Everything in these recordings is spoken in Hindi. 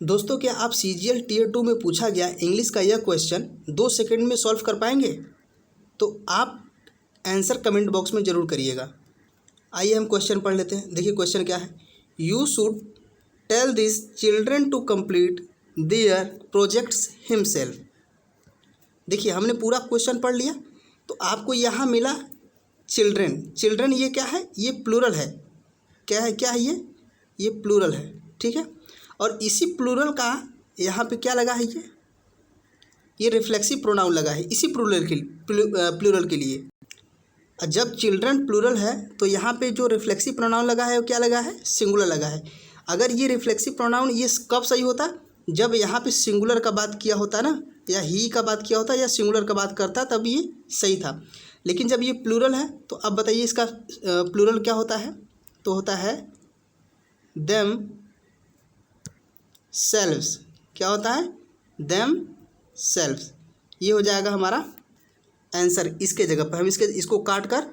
दोस्तों, क्या आप CGL Tier 2 में पूछा गया इंग्लिश का यह क्वेश्चन 2 सेकंड में सॉल्व कर पाएंगे? तो आप आंसर कमेंट बॉक्स में ज़रूर करिएगा। आइए हम क्वेश्चन पढ़ लेते हैं। देखिए क्वेश्चन क्या है। You should tell this children to complete their projects himself. देखिए हमने पूरा क्वेश्चन पढ़ लिया, तो आपको यहाँ मिला चिल्ड्रन। चिल्ड्रन ये क्या है? ये प्लूरल है। क्या है ये प्लूरल है, ठीक है। और इसी प्लूरल का यहाँ पे क्या लगा है, ये रिफ्लेक्सिव प्रोनाउन लगा है इसी प्लूरल के लिए। जब चिल्ड्रन प्लूरल है तो यहाँ पे जो रिफ्लेक्सिव प्रोनाउन लगा है वो क्या लगा है? सिंगुलर लगा है। अगर ये रिफ्लेक्सिव प्रोनाउन ये कब सही होता? जब यहाँ पे सिंगुलर का बात किया होता ना, या ही का बात किया होता या सिंगुलर का बात करता, तब ये सही था। लेकिन जब ये प्लूरल है तो अब बताइए इसका प्लूरल क्या होता है? तो होता है देम सेल्व्स। क्या होता है? Them selves. ये हो जाएगा हमारा आंसर। इसके जगह पर हम इसको काट कर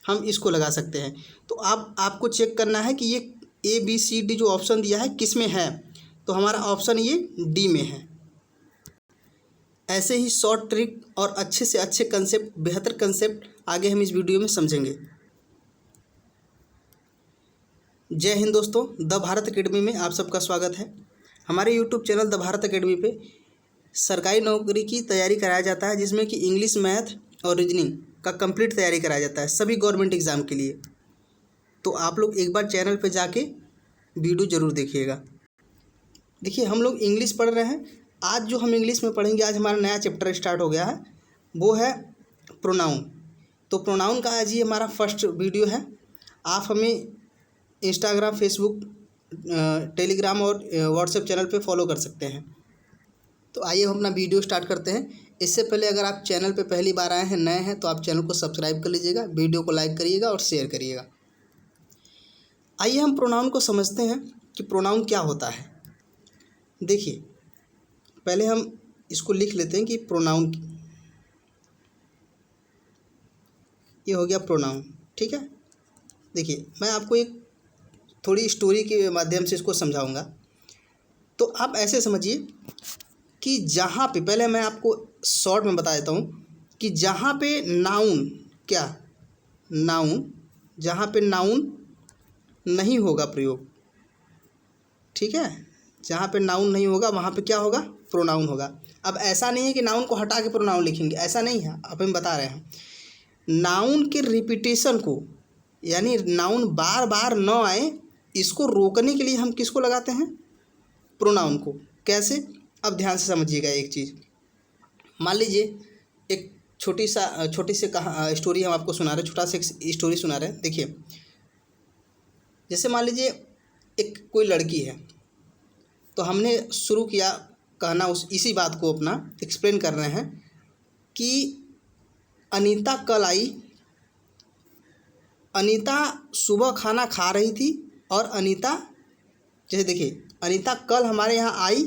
हम इसको लगा सकते हैं। तो आपको चेक करना है कि ये ABCD जो ऑप्शन दिया है किस में है, तो हमारा ऑप्शन ये D में है। ऐसे ही शॉर्ट ट्रिक और अच्छे से अच्छे कंसेप्ट, बेहतर कंसेप्ट आगे हम इस वीडियो में समझेंगे। जय हिंद दोस्तों, द भारत एकेडमी में आप सबका स्वागत है। हमारे YouTube channel the Bharat academy पे सरकारी नौकरी की तैयारी कराया जाता है, जिसमें कि इंग्लिश, मैथ और रीजनिंग का कंप्लीट तैयारी कराया जाता है सभी गवर्नमेंट एग्ज़ाम के लिए। तो आप लोग एक बार चैनल पे जाके वीडियो ज़रूर देखिएगा। देखिए हम लोग इंग्लिश पढ़ रहे हैं। आज जो हम इंग्लिश में पढ़ेंगे, आज हमारा नया चैप्टर स्टार्ट हो गया है, वो है प्रोनाउन। तो प्रोनाउन का आज ये हमारा फर्स्ट वीडियो है। आप हमें इंस्टाग्राम, फेसबुक, टेलीग्राम और व्हाट्सएप चैनल पे फॉलो कर सकते हैं। तो आइए हम अपना वीडियो स्टार्ट करते हैं। इससे पहले अगर आप चैनल पे पहली बार आए हैं, नए हैं, तो आप चैनल को सब्सक्राइब कर लीजिएगा, वीडियो को लाइक करिएगा और शेयर करिएगा। आइए हम प्रोनाउन को समझते हैं कि प्रोनाउन क्या होता है। देखिए पहले हम इसको लिख लेते हैं कि प्रोनाउन, ये हो गया प्रोनाउन, ठीक है। देखिए मैं आपको एक थोड़ी स्टोरी के माध्यम से इसको समझाऊंगा। तो आप ऐसे समझिए कि जहाँ पे, पहले मैं आपको शॉर्ट में बता देता हूँ कि जहाँ पे नाउन, क्या नाउन, जहाँ पे नाउन नहीं होगा प्रयोग, ठीक है, जहाँ पे नाउन नहीं होगा वहाँ पे क्या होगा? प्रोनाउन होगा। अब ऐसा नहीं है कि नाउन को हटा के प्रोनाउन लिखेंगे, ऐसा नहीं है। अब हम बता रहे हैं नाउन के रिपीटेशन को, यानी नाउन बार बार न आए, इसको रोकने के लिए हम किसको लगाते हैं? प्रोनाउन को। कैसे? अब ध्यान से समझिएगा एक चीज़। मान लीजिए एक छोटी सी स्टोरी हम आपको सुना रहे हैं, छोटा सा स्टोरी सुना रहे हैं। देखिए जैसे मान लीजिए एक कोई लड़की है, तो हमने शुरू किया कहना इसी बात को अपना एक्सप्लेन कर रहे हैं कि अनीता कल आई। अनीता सुबह खाना खा रही थी और अनीता, जैसे देखिए अनीता कल हमारे यहाँ आई,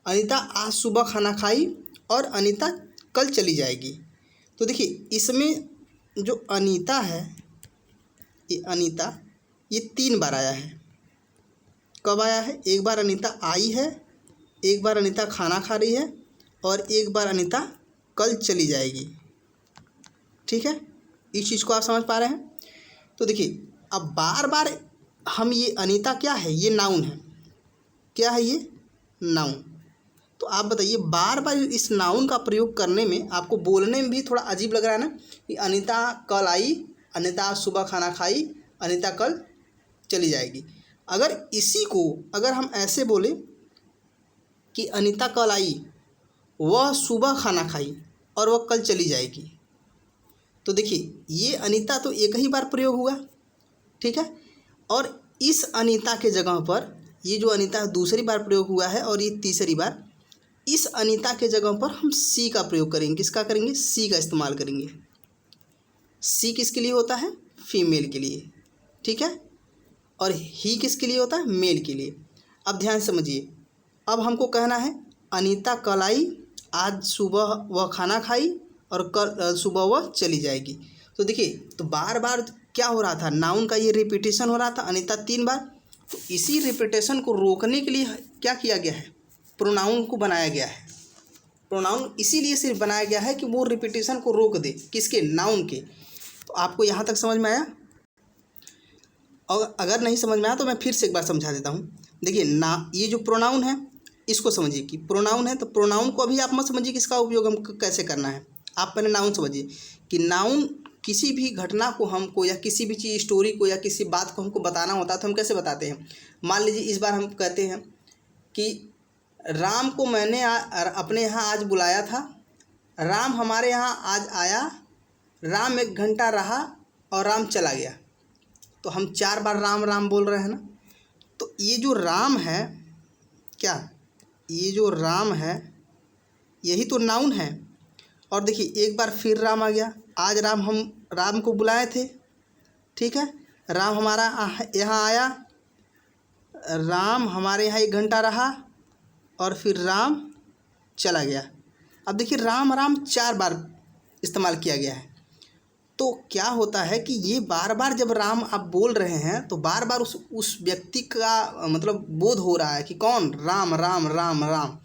अनीता आज सुबह खाना खाई और अनीता कल चली जाएगी। तो देखिए इसमें जो अनीता है, ये अनीता, ये 3 बार आया है। कब आया है? एक बार अनीता आई है, एक बार अनीता खाना खा रही है और एक बार अनीता कल चली जाएगी, ठीक है। इस चीज़ को आप समझ पा रहे हैं? तो देखिए अब बार बार हम, ये अनीता क्या है? ये नाउन है। क्या है ये? नाउन। तो आप बताइए बार बार इस नाउन का प्रयोग करने में आपको बोलने में भी थोड़ा अजीब लग रहा है ना, कि अनीता कल आई, अनीता सुबह खाना खाई, अनीता कल चली जाएगी। अगर इसी को अगर हम ऐसे बोले कि अनीता कल आई, वह सुबह खाना खाई और वह कल चली जाएगी, तो देखिए ये अनीता तो एक ही बार प्रयोग हुआ, ठीक है। और इस अनीता के जगह पर ये जो अनीता दूसरी बार प्रयोग हुआ है और ये तीसरी बार, इस अनीता के जगह पर हम सी का प्रयोग करेंगे। किसका करेंगे? सी का इस्तेमाल करेंगे। सी किसके लिए होता है? फीमेल के लिए, ठीक है। और ही किसके लिए होता है? मेल के लिए। अब ध्यान समझिए, अब हमको कहना है अनीता कल आई, आज सुबह वह खाना खाई और कल सुबह वह चली जाएगी। तो देखिए तो बार बार क्या हो रहा था? नाउन का ये रिपीटेशन हो रहा था। अनीता 3 बार तो इसी रिपीटेशन को रोकने के लिए क्या किया गया है, प्रोनाउन को बनाया गया है। प्रोनाउन इसीलिए सिर्फ बनाया गया है कि वो रिपीटेशन को रोक दे, किसके, नाउन के। तो आपको यहाँ तक समझ में आया? और अगर नहीं समझ में आया तो मैं फिर से एक बार समझा देता हूँ। देखिए ना, ये जो प्रोनाउन है इसको समझिए कि प्रोनाउन है, तो प्रोनाउन को अभी आप मत समझिए कि इसका उपयोग हम कैसे करना है। आप पहले नाउन समझिए कि नाउन किसी भी घटना को हमको या किसी भी चीज़, स्टोरी को या किसी बात को हमको बताना होता है तो हम कैसे बताते हैं। मान लीजिए इस बार हम कहते हैं कि राम को मैंने अपने यहाँ आज बुलाया था, राम हमारे यहाँ आज आया, राम 1 घंटा रहा और राम चला गया। तो हम 4 बार राम राम बोल रहे हैं ना। तो ये जो राम है, क्या ये जो राम है यही तो नाउन है। और देखिए एक बार फिर राम आ गया, आज हम राम को बुलाए थे, ठीक है, राम हमारा यहाँ आया, राम हमारे यहाँ 1 घंटा रहा और फिर राम चला गया। अब देखिए राम राम 4 बार इस्तेमाल किया गया है। तो क्या होता है कि ये बार बार जब राम आप बोल रहे हैं तो बार बार उस व्यक्ति का मतलब बोध हो रहा है कि कौन, राम राम राम राम।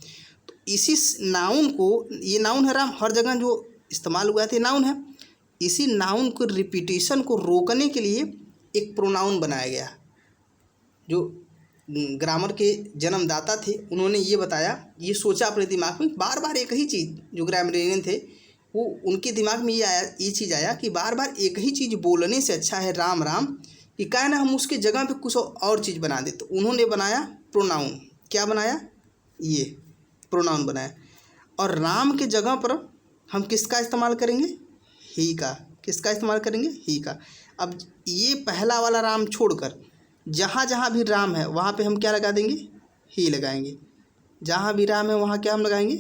तो इसी नाउन को, ये नाउन है राम, हर जगह जो इस्तेमाल हुआ था नाउन है, इसी नाउन को रिपीटेशन को रोकने के लिए एक प्रोनाउन बनाया गया। जो ग्रामर के जन्मदाता थे उन्होंने ये बताया, ये सोचा अपने दिमाग में, बार बार एक ही चीज़, जो ग्रामरियन थे वो उनके दिमाग में ये चीज़ आया कि बार बार एक ही चीज़ बोलने से अच्छा है राम राम, कि क्या ना हम उसके जगह पे कुछ और चीज़ बना दे। तो उन्होंने बनाया प्रोनाउन। क्या बनाया? ये प्रोनाउन बनाया। और राम के जगह पर हम किसका इस्तेमाल करेंगे? ही का। किसका इस्तेमाल करेंगे? ही का। अब ये पहला वाला राम छोड़कर जहाँ जहाँ भी राम है वहाँ पे हम क्या लगा देंगे? ही लगाएंगे। जहाँ भी राम है वहाँ क्या हम लगाएंगे?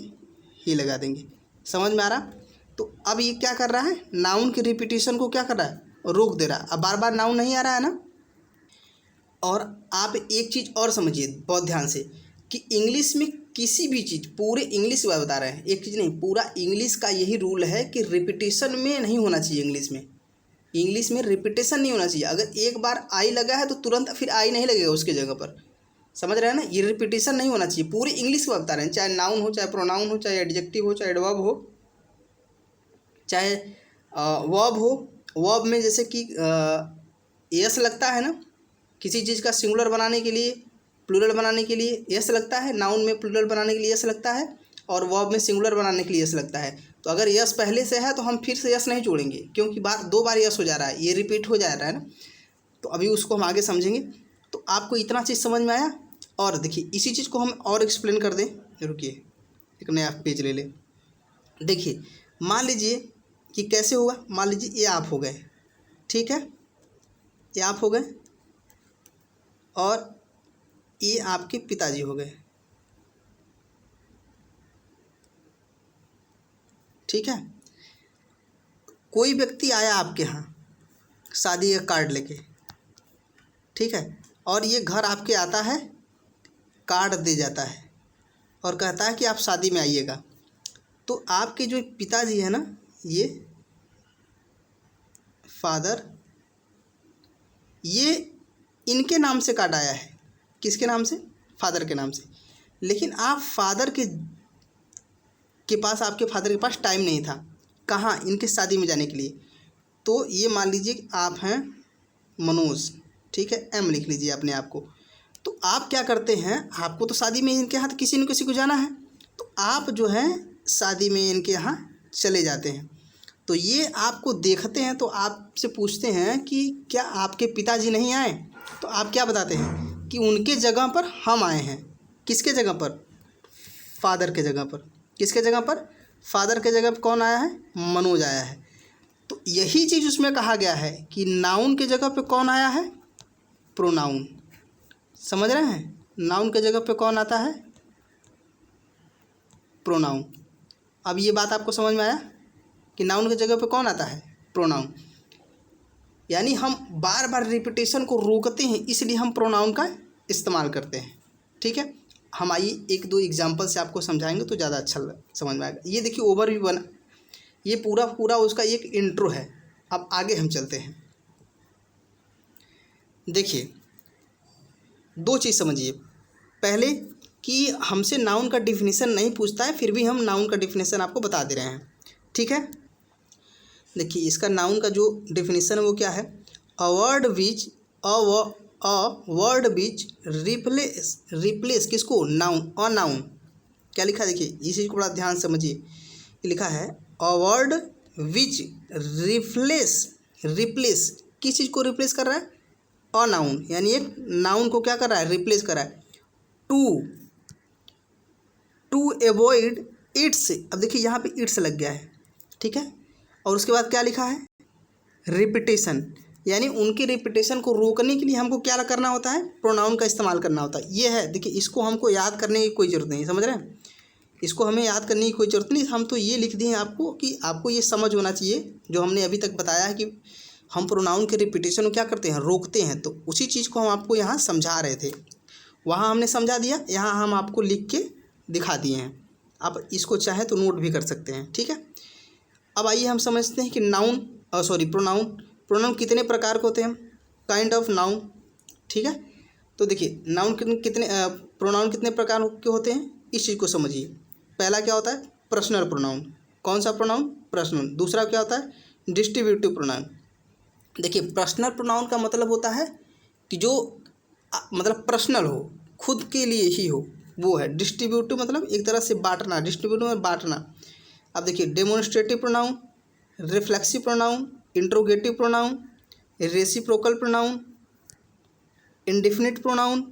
ही लगा देंगे। समझ में आ रहा? तो अब ये क्या कर रहा है? नाउन की रिपीटेशन को क्या कर रहा है? रोक दे रहा है। अब बार बार नाउन नहीं आ रहा है ना। और आप एक चीज़ और समझिए बहुत ध्यान से कि इंग्लिश में किसी भी चीज़, पूरे इंग्लिश की बात बता रहे हैं, एक चीज़ नहीं, पूरा इंग्लिश का यही रूल है कि रिपीटेशन में नहीं होना चाहिए। इंग्लिश में रिपीटेशन नहीं होना चाहिए। अगर एक बार आई लगा है तो तुरंत फिर आई नहीं लगेगा उसके जगह पर। समझ रहे हैं ना? ये रिपीटेशन नहीं होना चाहिए। पूरे इंग्लिश की बात बता रहे हैं, चाहे नाउन हो, चाहे प्रोनाउन हो, चाहे एडजेक्टिव हो, चाहे एडवर्ब हो, चाहे वर्ब हो। वर्ब में जैसे कि यस लगता है ना, किसी चीज़ का सिंगुलर बनाने के लिए, प्लूरल बनाने के लिए यस लगता है। नाउन में प्लूरल बनाने के लिए यस लगता है और वर्ब में सिंगुलर बनाने के लिए यस लगता है। तो अगर यस पहले से है तो हम फिर से यस नहीं जोड़ेंगे, क्योंकि 2 बार यस हो जा रहा है, ये रिपीट हो जा रहा है ना। तो अभी उसको हम आगे समझेंगे। तो आपको इतना चीज़ समझ में आया। और देखिए इसी चीज़ को हम और एक्सप्लेन कर दें। रुकिए, एक नया पेज ले लें। देखिए मान लीजिए कि कैसे होगा। मान लीजिए ये आप हो गए, ठीक है, ये आप हो गए और ये आपके पिताजी हो गए, ठीक है। कोई व्यक्ति आया आपके यहाँ शादी का कार्ड लेके, ठीक है, और ये घर आपके आता है, कार्ड दे जाता है और कहता है कि आप शादी में आइएगा। तो आपके जो पिताजी है ना, ये फादर, ये इनके नाम से कार्ड आया है। किसके नाम से? फादर के नाम से। लेकिन आप फादर के पास, आपके फादर के पास टाइम नहीं था, कहाँ? इनके शादी में जाने के लिए। तो ये मान लीजिए आप हैं मनोज, ठीक है, एम लिख लीजिए अपने आप को। तो आप क्या करते हैं, आपको तो शादी में इनके यहाँ किसी न किसी को जाना है, तो आप जो है शादी में इनके यहाँ चले जाते हैं। तो ये आपको देखते हैं तो आपसे पूछते हैं कि क्या आपके पिताजी नहीं आए? तो आप क्या बताते हैं कि उनके जगह पर हम आए हैं। किसके जगह पर? फादर के जगह पर। किसके जगह पर? फादर के जगह पर कौन आया है? मनोज आया है। तो यही चीज़ उसमें कहा गया है कि नाउन के जगह पे कौन आया है? प्रोनाउन। समझ रहे हैं? नाउन के जगह पे कौन आता है? प्रोनाउन। अब ये बात आपको समझ में आया कि नाउन की जगह पे कौन आता है? प्रोनाउन। यानी हम बार बार रिपीटेशन को रोकते हैं, इसलिए हम प्रोनाउन का इस्तेमाल करते हैं, ठीक है। हम आइए 1-2 एग्जांपल से आपको समझाएंगे तो ज़्यादा अच्छा समझ में आएगा। ये देखिए ओवरव्यू बना, ये पूरा उसका एक इंट्रो है। अब आगे हम चलते हैं। देखिए दो चीज़ समझिए। पहले कि हमसे नाउन का डिफिनीसन नहीं पूछता है, फिर भी हम नाउन का डिफिनीसन आपको बता दे रहे हैं, ठीक है। देखिए इसका नाउन का जो डिफिनीसन है वो क्या है, अ वर्ड विच रिप्लेस किसको, नाउन, अ नाउन। क्या लिखा है देखिए, इस चीज़ को बड़ा ध्यान समझिए। ये लिखा है अ वर्ड विच रिप्लेस किस चीज़ को रिप्लेस कर रहा है, अ नाउन, यानी एक नाउन को क्या कर रहा है, रिप्लेस कर रहा है। टू एवॉइड इट्स, अब देखिए यहाँ पे इट्स लग गया है, ठीक है। और उसके बाद क्या लिखा है, रिपीटेशन, यानी उनकी रिपीटेशन को रोकने के लिए हमको क्या करना होता है, प्रोनाउन का इस्तेमाल करना होता है। ये है, देखिए इसको हमको याद करने की कोई ज़रूरत नहीं, समझ रहे हैं, इसको हमें याद करने की कोई ज़रूरत नहीं। हम तो ये लिख दिए हैं आपको कि आपको ये समझ होना चाहिए जो हमने अभी तक बताया है कि हम प्रोनाउन के रिपीटेशन को क्या करते हैं, रोकते हैं। तो उसी चीज़ को हम आपको यहाँ समझा रहे थे, वहाँ हमने समझा दिया, यहाँ हम आपको लिख के दिखा दिए हैं। आप इसको चाहे तो नोट भी कर सकते हैं, ठीक है। अब आइए हम समझते हैं कि प्रोनाउन कितने प्रकार के होते हैं, काइंड ऑफ नाउन, ठीक है। तो देखिए नाउन प्रोनाउन कितने प्रकार के होते हैं, इस चीज़ को समझिए। पहला क्या होता है, पर्सनल प्रोनाउन। कौन सा प्रोनाउन, पर्सनल। दूसरा क्या होता है, डिस्ट्रीब्यूटिव प्रोनाउन। देखिए पर्सनल प्रोनाउन का मतलब होता है कि जो मतलब पर्सनल हो, खुद के लिए ही हो, वो है। डिस्ट्रीब्यूटिव मतलब एक तरह से बांटना, डिस्ट्रीब्यूटिव में बांटना। अब देखिए demonstrative pronoun, reflexive pronoun, interrogative pronoun, reciprocal pronoun, indefinite pronoun,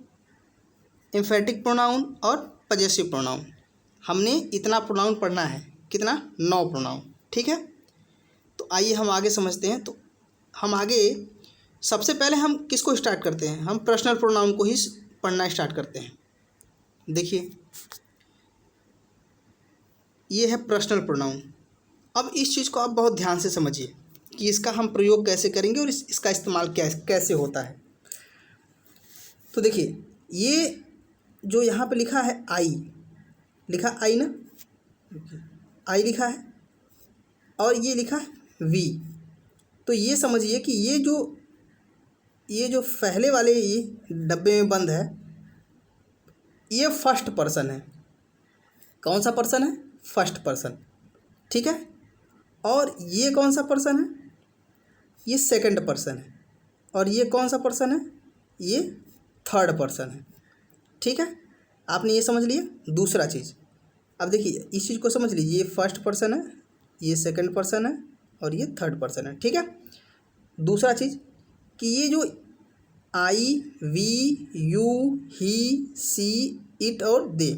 emphatic pronoun और पजेसिव प्रोनाउन। हमने इतना प्रोनाउन पढ़ना है, कितना, 9 प्रोनाउन, ठीक है। तो आइए हम आगे समझते हैं। तो हम आगे सबसे पहले हम किसको स्टार्ट करते हैं, हम पर्सनल प्रोनाउन को ही पढ़ना स्टार्ट करते हैं। देखिए ये है पर्सनल प्रोनाउन। अब इस चीज़ को आप बहुत ध्यान से समझिए कि इसका हम प्रयोग कैसे करेंगे और इसका इस्तेमाल कैसे होता है। तो देखिए ये जो यहाँ पे लिखा है आई, लिखा आई ना, आई लिखा है और ये लिखा है वी। तो ये समझिए कि ये जो पहले वाले ये डब्बे में बंद है, ये फर्स्ट पर्सन है। कौन सा पर्सन है, फर्स्ट पर्सन, ठीक है। और ये कौन सा पर्सन है, ये सेकंड पर्सन है। और ये कौन सा पर्सन है, ये थर्ड पर्सन है, ठीक है। आपने ये समझ लिया। दूसरा चीज़, अब देखिए इस चीज़ को समझ लीजिए, ये फर्स्ट पर्सन है, ये सेकंड पर्सन है और ये थर्ड पर्सन है, ठीक है। दूसरा चीज़ कि ये जो I, we, you, he, she, it और दे,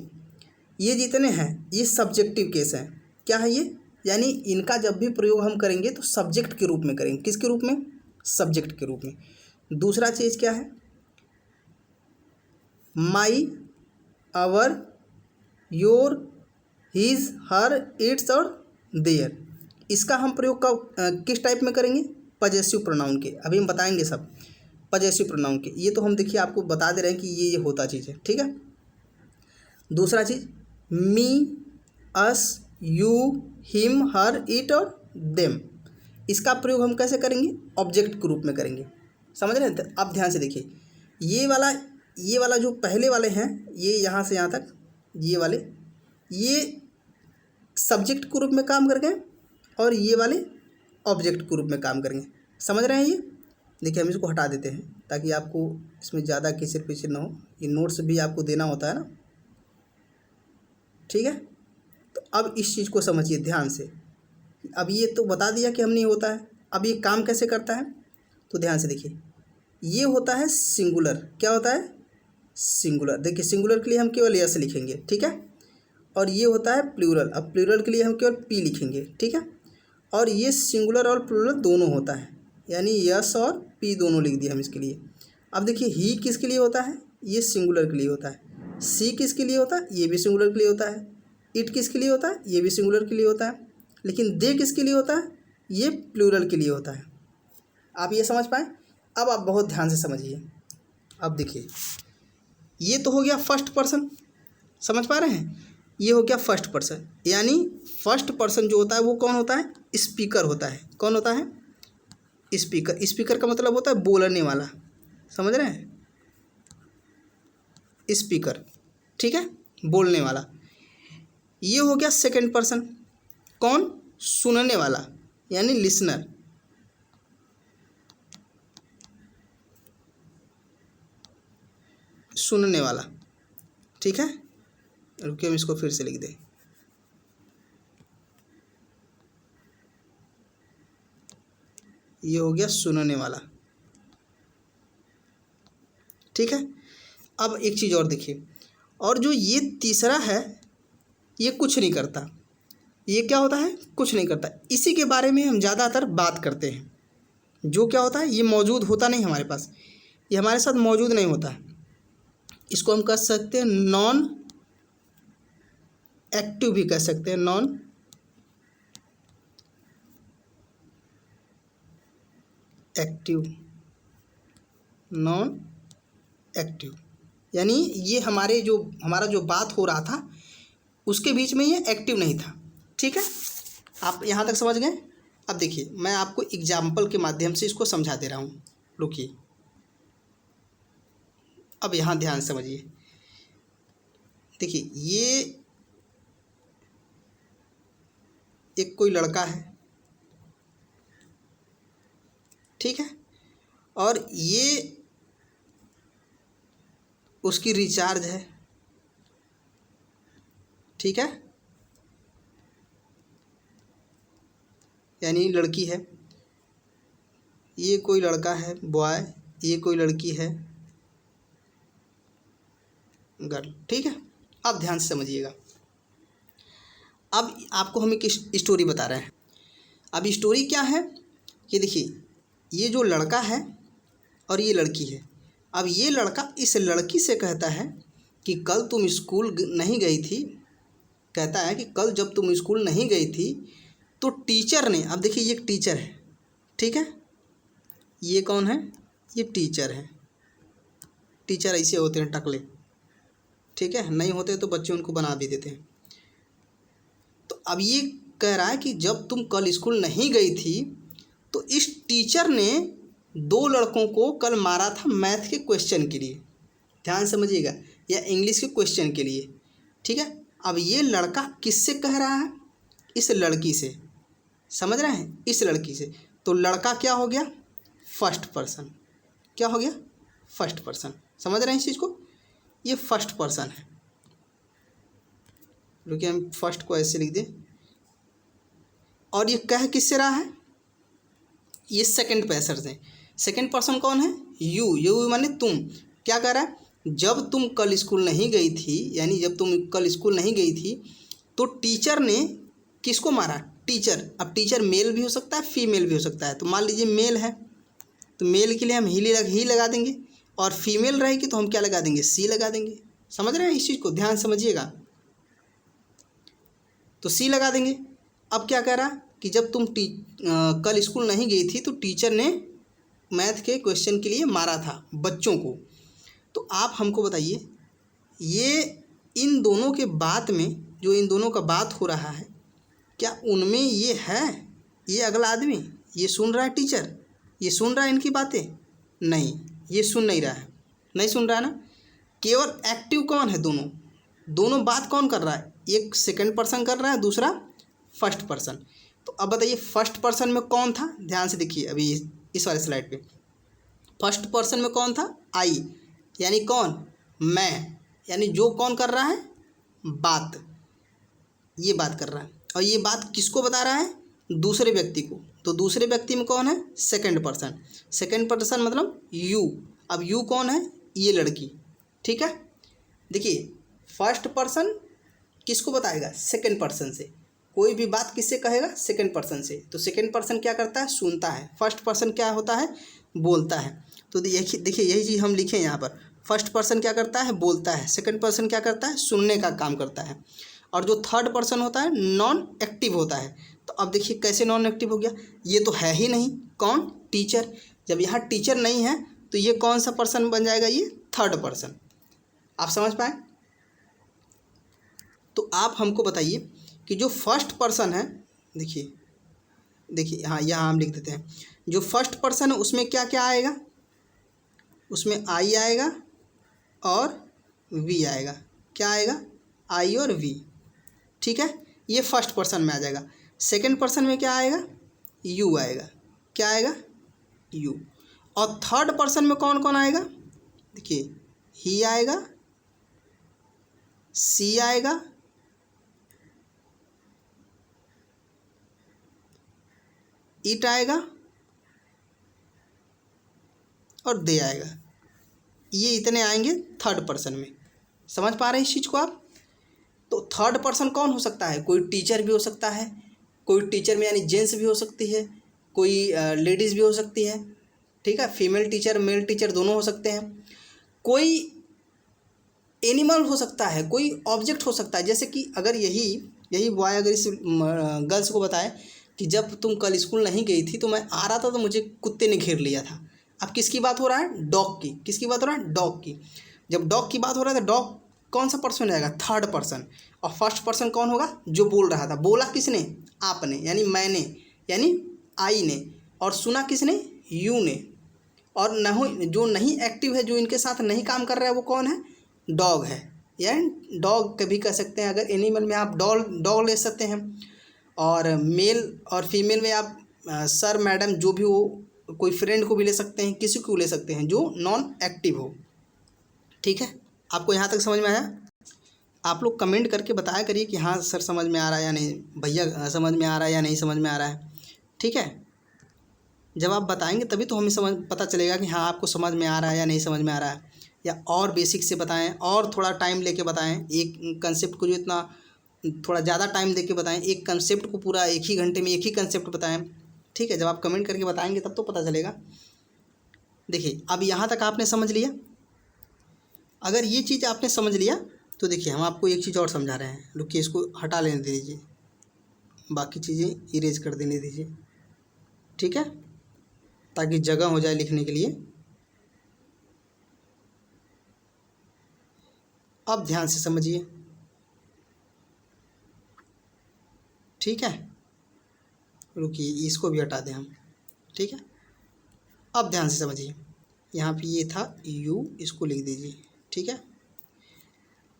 ये जितने हैं ये सब्जेक्टिव केस हैं। क्या है ये, यानी इनका जब भी प्रयोग हम करेंगे तो सब्जेक्ट के रूप में करेंगे। किसके रूप में, सब्जेक्ट के रूप में। दूसरा चीज़ क्या है, my, our, your, his, her, its और देयर, इसका हम प्रयोग किस टाइप में करेंगे, पजेसिव प्रोनाउन के। अभी हम बताएंगे सब पजेसिव प्रोनाउन के। ये तो हम देखिए आपको बता दे रहे हैं कि ये होता चीज़ है, ठीक है। दूसरा चीज़ मी, अस, यू, हिम, हर, इट और देम, इसका प्रयोग हम कैसे करेंगे, ऑब्जेक्ट के रूप में करेंगे। समझ रहे हैं। अब ध्यान से देखिए, ये वाला जो पहले वाले हैं, ये यहाँ से यहाँ तक ये वाले, ये सब्जेक्ट के रूप में काम कर गए और ये वाले ऑब्जेक्ट के रूप में काम करेंगे। समझ रहे हैं। ये देखिए हम इसको हटा देते हैं ताकि आपको इसमें ज़्यादा किचर पिचर ना हो। ये नोट्स भी आपको देना होता है ना, ठीक है। तो अब इस चीज़ को समझिए ध्यान से। अब ये तो बता दिया कि हमने होता है, अब ये काम कैसे करता है, तो ध्यान से देखिए। ये होता है सिंगुलर, क्या होता है, सिंगुलर। देखिए सिंगुलर के लिए हम केवल यस लिखेंगे, ठीक है। और ये होता है प्लूरल, अब प्लूरल के लिए हम केवल पी लिखेंगे, ठीक है। और ये सिंगुलर और प्लूरल दोनों होता है, यानी यस और पी दोनों लिख दिए हम इसके लिए। अब देखिए ही किसके लिए होता है, ये सिंगुलर के लिए होता है। सी किसके लिए होता है, ये भी सिंगुलर के लिए होता है। इट किसके लिए होता है, ये भी सिंगुलर के लिए होता है। लेकिन दे किसके लिए होता है, ये प्लूरल के लिए होता है। आप ये समझ पाए। अब आप बहुत ध्यान से समझिए। अब देखिए ये तो हो गया फर्स्ट पर्सन, समझ पा रहे हैं। ये हो गया फर्स्ट पर्सन, यानी फर्स्ट पर्सन जो होता है वो कौन होता है, स्पीकर होता है। कौन होता है, स्पीकर। स्पीकर का मतलब होता है बोलने वाला, समझ रहे हैं। स्पीकर, ठीक है, बोलने वाला। ये हो गया सेकंड पर्सन, कौन, सुनने वाला यानी लिसनर। सुनने वाला, ठीक है। रुकिए हम इसको फिर से लिख दें। ये हो गया सुनने वाला, ठीक है। अब एक चीज़ और देखिए, और जो ये तीसरा है ये कुछ नहीं करता। ये क्या होता है, कुछ नहीं करता। इसी के बारे में हम ज़्यादातर बात करते हैं। जो क्या होता है, ये मौजूद होता नहीं हमारे पास, ये हमारे साथ मौजूद नहीं होता है। इसको हम कह सकते हैं नॉन एक्टिव भी कह सकते हैं, नॉन एक्टिव, नॉन एक्टिव यानी ये हमारा जो बात हो रहा था उसके बीच में ये एक्टिव नहीं था, ठीक है। आप यहाँ तक समझ गए। अब देखिए मैं आपको एग्जाम्पल के माध्यम से इसको समझा दे रहा हूँ। रुकिए, अब यहाँ ध्यान से समझिए। देखिए ये एक कोई लड़का है, ठीक है, और ये उसकी रिचार्ज है, ठीक है, यानी लड़की है। ये कोई लड़का है बॉय, ये कोई लड़की है गर्ल, ठीक है। अब ध्यान से समझिएगा। अब आपको हम एक स्टोरी बता रहे हैं। अब स्टोरी क्या है, ये देखिए, ये जो लड़का है और ये लड़की है। अब ये लड़का इस लड़की से कहता है कि कल तुम स्कूल नहीं गई थी, कहता है कि कल जब तुम स्कूल नहीं गई थी तो टीचर ने, अब देखिए ये एक टीचर है, ठीक है, ये कौन है, ये टीचर है। टीचर ऐसे होते हैं टकले, ठीक है, नहीं होते तो बच्चे उनको बना भी देते हैं। तो अब ये कह रहा है कि जब तुम कल स्कूल नहीं गई थी तो इस टीचर ने 2 लड़कों को कल मारा था मैथ के क्वेश्चन के लिए, ध्यान समझिएगा, या इंग्लिश के क्वेश्चन के लिए, ठीक है। अब ये लड़का किससे कह रहा है, इस लड़की से, समझ रहे हैं, इस लड़की से। तो लड़का क्या हो गया, फर्स्ट पर्सन, क्या हो गया, फर्स्ट पर्सन। समझ रहे हैं इस चीज़ को, ये फर्स्ट पर्सन है। रुकिए हम फर्स्ट को ऐसे लिख दें। और ये कह किससे रहा है, ये सेकंड पर्सन से। सेकंड पर्सन कौन है, यू, यू माने तुम। क्या कह रहा है, जब तुम कल स्कूल नहीं गई थी, यानी जब तुम कल स्कूल नहीं गई थी तो टीचर ने किसको मारा, टीचर। अब टीचर मेल भी हो सकता है, फीमेल भी हो सकता है। तो मान लीजिए मेल है तो मेल के लिए हम ही लगा देंगे, और फीमेल रहेगी तो हम क्या लगा देंगे, सी लगा देंगे। समझ रहे हैं इस चीज़ को, ध्यान समझिएगा। तो सी लगा देंगे। अब क्या कह रहा कि जब तुम कल स्कूल नहीं गई थी तो टीचर ने मैथ के क्वेश्चन के लिए मारा था बच्चों को। तो आप हमको बताइए, ये इन दोनों के बात में, जो इन दोनों का बात हो रहा है, क्या उनमें ये है, ये अगला आदमी ये सुन रहा है, टीचर ये सुन रहा है इनकी बातें, नहीं, ये सुन नहीं रहा है, नहीं सुन रहा है ना। केवल एक्टिव कौन है, दोनों बात कौन कर रहा है, एक सेकंड पर्सन कर रहा है, दूसरा फर्स्ट पर्सन। तो अब बताइए फर्स्ट पर्सन में कौन था, ध्यान से देखिए अभी इस वाले स्लाइड पे। फर्स्ट पर्सन में कौन था, आई, यानी कौन, मैं, यानी जो कौन कर रहा है, बात, ये बात कर रहा है। और ये बात किसको बता रहा है, दूसरे व्यक्ति को। तो दूसरे व्यक्ति में कौन है, सेकंड पर्सन। सेकंड पर्सन मतलब यू। अब यू कौन है, ये लड़की, ठीक है। देखिए फर्स्ट पर्सन किसको बताएगा, सेकंड पर्सन से। कोई भी बात किससे कहेगा, सेकंड पर्सन से। तो सेकंड पर्सन क्या करता है, सुनता है। फर्स्ट पर्सन क्या होता है, बोलता है। तो देखिए यही चीज़ हम लिखें यहाँ पर, फर्स्ट पर्सन क्या करता है, बोलता है। सेकंड पर्सन क्या करता है, सुनने का काम करता है। और जो थर्ड पर्सन होता है नॉन एक्टिव होता है। तो अब देखिए कैसे नॉन एक्टिव हो गया, ये तो है ही नहीं, कौन, टीचर। जब यहाँ टीचर नहीं है तो ये कौन सा पर्सन बन जाएगा, ये थर्ड पर्सन। आप समझ पाए। तो आप हमको बताइए कि जो फर्स्ट पर्सन है, देखिए हाँ, यहाँ हम लिख देते हैं, जो फर्स्ट पर्सन है उसमें क्या क्या आएगा, उसमें आई आएगा और वी आएगा। क्या आएगा? आई और वी। ठीक है, ये फर्स्ट पर्सन में आ जाएगा। सेकंड पर्सन में क्या आएगा? यू आएगा। क्या आएगा? यू। और थर्ड पर्सन में कौन कौन आएगा? देखिए, ही आएगा, सी आएगा, इट आएगा और दे आएगा। ये इतने आएंगे थर्ड पर्सन में। समझ पा रहे हैं इस चीज़ को आप? तो थर्ड पर्सन कौन हो सकता है? कोई टीचर भी हो सकता है, कोई टीचर में यानी जेंट्स भी हो सकती है, कोई लेडीज़ भी हो सकती है। ठीक है, फीमेल टीचर मेल टीचर दोनों हो सकते हैं। कोई एनिमल हो सकता है, कोई ऑब्जेक्ट हो सकता है। जैसे कि अगर यही बॉय अगर इस गर्ल्स को बताए कि जब तुम कल स्कूल नहीं गई थी तो मैं आ रहा था तो मुझे कुत्ते ने घेर लिया था। अब किसकी बात हो रहा है? डॉग की। किसकी बात हो रहा है? डॉग की। जब डॉग की बात हो रहा है तो डॉग कौन सा पर्सन रहेगा? Third person. और फर्स्ट पर्सन कौन होगा? जो बोल रहा था। बोला किसने? आपने, यानी मैंने, यानी आई ने। और सुना किसने? यू ने। और जो नहीं एक्टिव है, जो इनके साथ नहीं काम कर रहा है, वो कौन है? डॉग है। यानी डॉग कभी कह सकते हैं। अगर एनिमल में आप डॉग ले सकते हैं, और मेल और फीमेल में आप सर मैडम जो भी हो, कोई फ्रेंड को भी ले सकते हैं, किसी को ले सकते हैं जो नॉन एक्टिव हो। ठीक है, आपको यहाँ तक समझ में आया? आप लोग कमेंट करके बताया करिए कि हाँ सर समझ में आ रहा है या नहीं, भैया समझ में आ रहा है या नहीं समझ में आ रहा है। ठीक है, जब आप बताएंगे तभी तो हमें पता चलेगा कि हाँ आपको समझ में आ रहा है या नहीं समझ में आ रहा है। या और बेसिक से बताएं, और थोड़ा टाइम लेके बताएं। एक कंसेप्ट को जो इतना थोड़ा ज़्यादा टाइम दे के बताएं, एक कंसेप्ट को पूरा एक ही घंटे में एक ही कंसेप्ट बताएं। ठीक है, जब आप कमेंट करके बताएंगे तब तो पता चलेगा। देखिए, अब यहाँ तक आपने समझ लिया। अगर ये चीज़ आपने समझ लिया तो देखिए हम आपको एक चीज़ और समझा रहे हैं। रुकिए, इसको हटा लेने दीजिए, बाकी चीज़ें इरेज कर देने दीजिए। ठीक है, ताकि जगह हो जाए लिखने के लिए। अब ध्यान से समझिए। ठीक है, रुकिए, इसको भी हटा दें हम। ठीक है, अब ध्यान से समझिए। यहाँ पे ये था यू, इसको लिख दीजिए। ठीक है,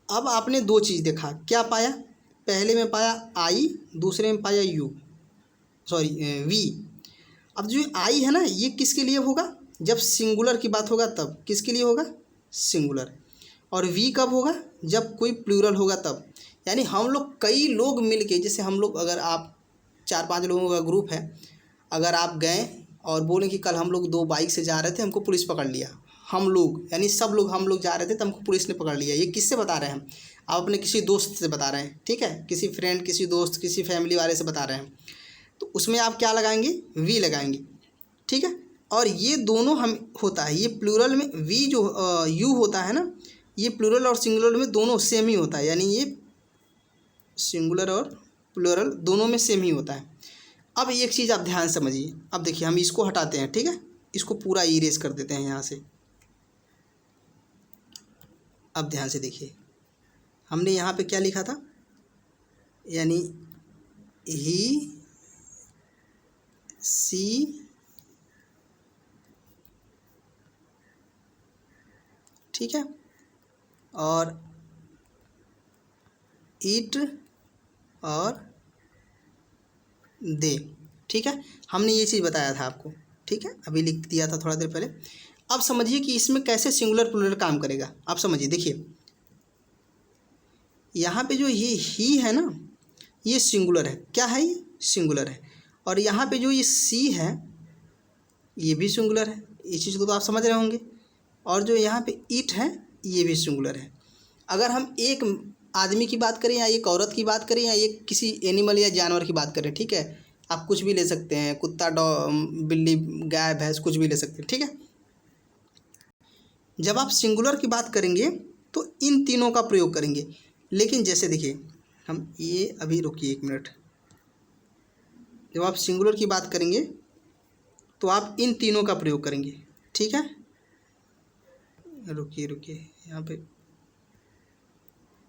अब आपने दो चीज़ देखा। क्या पाया? पहले में पाया आई, दूसरे में पाया यू, सॉरी वी। अब जो आई है ना, ये किसके लिए होगा? जब सिंगुलर की बात होगा तब। किसके लिए होगा? सिंगुलर। और वी कब होगा? जब कोई प्लूरल होगा तब। यानी हम लोग कई लोग मिल के, जैसे हम लोग, अगर आप 4-5 लोगों का ग्रुप है, अगर आप गए और बोलें कि कल हम लोग 2 बाइक से जा रहे थे, हमको पुलिस पकड़ लिया। हम लोग यानी सब लोग, हम लोग जा रहे थे तो हमको पुलिस ने पकड़ लिया। ये किससे बता रहे हैं हम? आप अपने किसी दोस्त से बता रहे हैं। ठीक है, किसी फ्रेंड, किसी दोस्त, किसी फैमिली वाले से बता रहे हैं। तो उसमें आप क्या लगाएंगे? वी लगाएंगे। ठीक है, और ये दोनों हम होता है, ये प्लूरल में वी जो यू होता है ना, ये प्लूरल और सिंगुलर में दोनों सेम ही होता है। यानी ये सिंगुलर और प्लूरल दोनों में सेम ही होता है। अब एक चीज़ आप ध्यान समझिए। अब देखिए, हम इसको हटाते हैं। ठीक है, इसको पूरा इरेज कर देते हैं यहाँ से। अब ध्यान से देखिए, हमने यहाँ पे क्या लिखा था? यानी ही, सी, ठीक है, और इट और दे। ठीक है, हमने ये चीज़ बताया था आपको। ठीक है, अभी लिख दिया था थोड़ा देर पहले। अब समझिए कि इसमें कैसे सिंगुलर प्लूरल काम करेगा। आप समझिए, देखिए यहाँ पे जो ये ही है ना, ये सिंगुलर है। क्या है? ये सिंगुलर है। और यहाँ पे जो ये सी है, ये भी सिंगुलर है। इस चीज़ को तो आप समझ रहे होंगे। और जो यहाँ पे इट है, ये भी सिंगुलर है। अगर हम एक आदमी की बात करें या एक औरत की बात करें या एक किसी एनिमल या जानवर की बात करें, ठीक है, आप कुछ भी ले सकते हैं, कुत्ता, बिल्ली, गाय, भैंस, कुछ भी ले सकते हैं। ठीक है, जब आप सिंगुलर की बात करेंगे तो इन तीनों का प्रयोग करेंगे। लेकिन जैसे देखिए, हम ये अभी रुकिए 1 मिनट। जब आप सिंगुलर की बात करेंगे तो आप इन तीनों का प्रयोग करेंगे। ठीक है, रुकिए, यहाँ पे